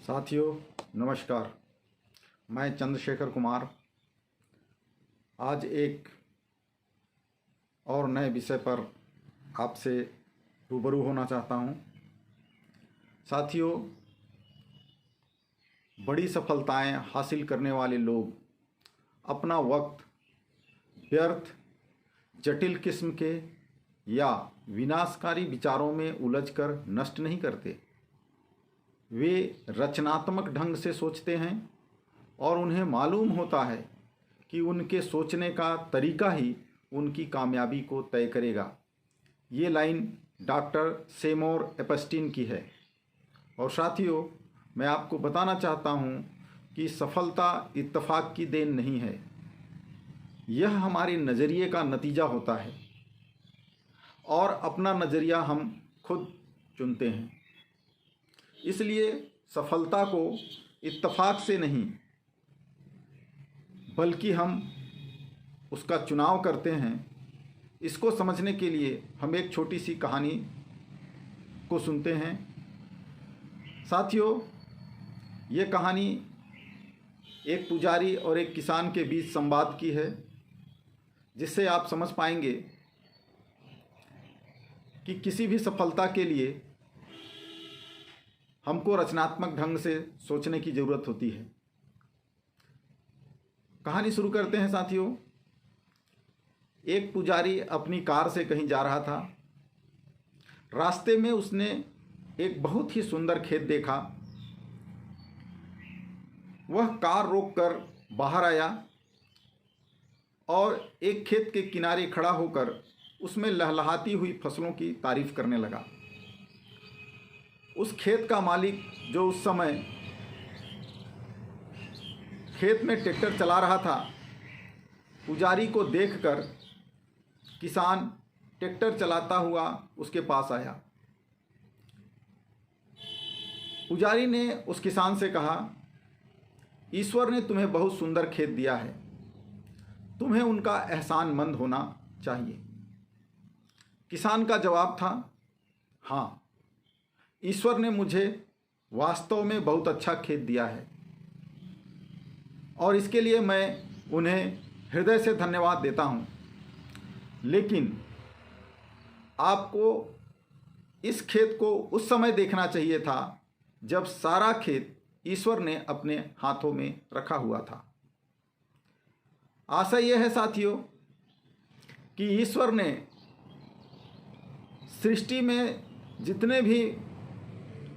साथियों नमस्कार। मैं चंद्रशेखर कुमार आज एक और नए विषय पर आपसे रूबरू होना चाहता हूं। साथियों, बड़ी सफलताएं हासिल करने वाले लोग अपना वक्त व्यर्थ, जटिल किस्म के या विनाशकारी विचारों में उलझकर नष्ट नहीं करते। वे रचनात्मक ढंग से सोचते हैं और उन्हें मालूम होता है कि उनके सोचने का तरीका ही उनकी कामयाबी को तय करेगा। ये लाइन डॉक्टर सेमोर एपस्टीन की है। और साथियों, मैं आपको बताना चाहता हूँ कि सफलता इत्तेफाक की देन नहीं है, यह हमारे नज़रिए का नतीजा होता है और अपना नज़रिया हम खुद चुनते हैं। इसलिए सफलता को इत्तेफाक से नहीं बल्कि हम उसका चुनाव करते हैं। इसको समझने के लिए हम एक छोटी सी कहानी को सुनते हैं। साथियों, ये कहानी एक पुजारी और एक किसान के बीच संवाद की है, जिससे आप समझ पाएंगे कि किसी भी सफलता के लिए हमको रचनात्मक ढंग से सोचने की ज़रूरत होती है। कहानी शुरू करते हैं। साथियों, एक पुजारी अपनी कार से कहीं जा रहा था। रास्ते में उसने एक बहुत ही सुंदर खेत देखा। वह कार रोककर बाहर आया और एक खेत के किनारे खड़ा होकर उसमें लहलहाती हुई फसलों की तारीफ करने लगा। उस खेत का मालिक, जो उस समय खेत में ट्रैक्टर चला रहा था, पुजारी को देखकर किसान ट्रैक्टर चलाता हुआ उसके पास आया। पुजारी ने उस किसान से कहा, ईश्वर ने तुम्हें बहुत सुंदर खेत दिया है, तुम्हें उनका एहसानमंद होना चाहिए। किसान का जवाब था, हाँ, ईश्वर ने मुझे वास्तव में बहुत अच्छा खेत दिया है और इसके लिए मैं उन्हें हृदय से धन्यवाद देता हूँ। लेकिन आपको इस खेत को उस समय देखना चाहिए था जब सारा खेत ईश्वर ने अपने हाथों में रखा हुआ था। आशा यह है साथियों कि ईश्वर ने सृष्टि में जितने भी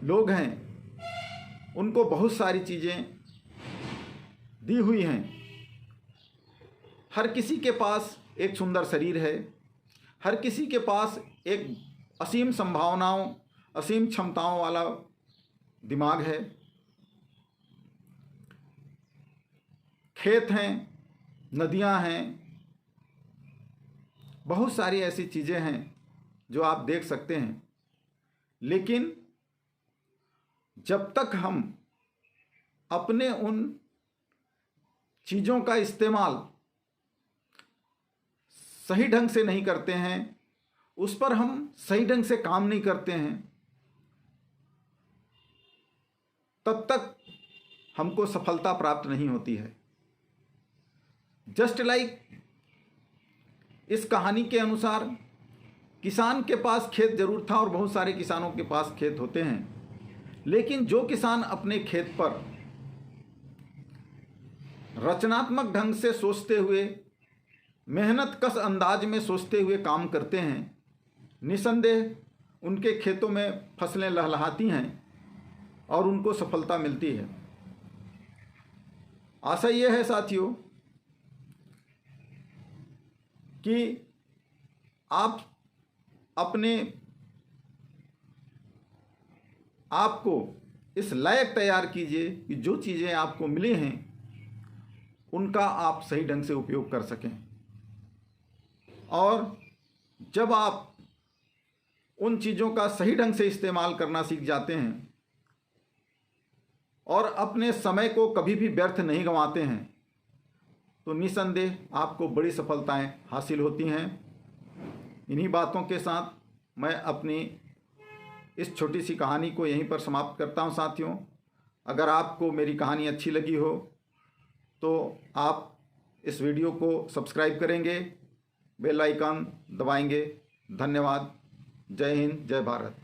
लोग हैं उनको बहुत सारी चीज़ें दी हुई हैं। हर किसी के पास एक सुंदर शरीर है, हर किसी के पास एक असीम संभावनाओं, असीम क्षमताओं वाला दिमाग है। खेत हैं, नदियां हैं, बहुत सारी ऐसी चीज़ें हैं जो आप देख सकते हैं। लेकिन जब तक हम अपने उन चीज़ों का इस्तेमाल सही ढंग से नहीं करते हैं, उस पर हम सही ढंग से काम नहीं करते हैं, तब तक हमको सफलता प्राप्त नहीं होती है। जस्ट लाइक इस कहानी के अनुसार किसान के पास खेत जरूर था और बहुत सारे किसानों के पास खेत होते हैं, लेकिन जो किसान अपने खेत पर रचनात्मक ढंग से सोचते हुए, मेहनत कश अंदाज में सोचते हुए काम करते हैं, निसंदेह उनके खेतों में फसलें लहलहाती हैं और उनको सफलता मिलती है। आशा यह है साथियों कि आप अपने आपको इस लायक तैयार कीजिए कि जो चीज़ें आपको मिली हैं उनका आप सही ढंग से उपयोग कर सकें। और जब आप उन चीज़ों का सही ढंग से इस्तेमाल करना सीख जाते हैं और अपने समय को कभी भी व्यर्थ नहीं गंवाते हैं, तो निसंदेह आपको बड़ी सफलताएं हासिल होती हैं। इन्हीं बातों के साथ मैं अपनी इस छोटी सी कहानी को यहीं पर समाप्त करता हूं। साथियों, अगर आपको मेरी कहानी अच्छी लगी हो तो आप इस वीडियो को सब्सक्राइब करेंगे, बेल आइकन दबाएंगे। धन्यवाद। जय हिंद, जय भारत।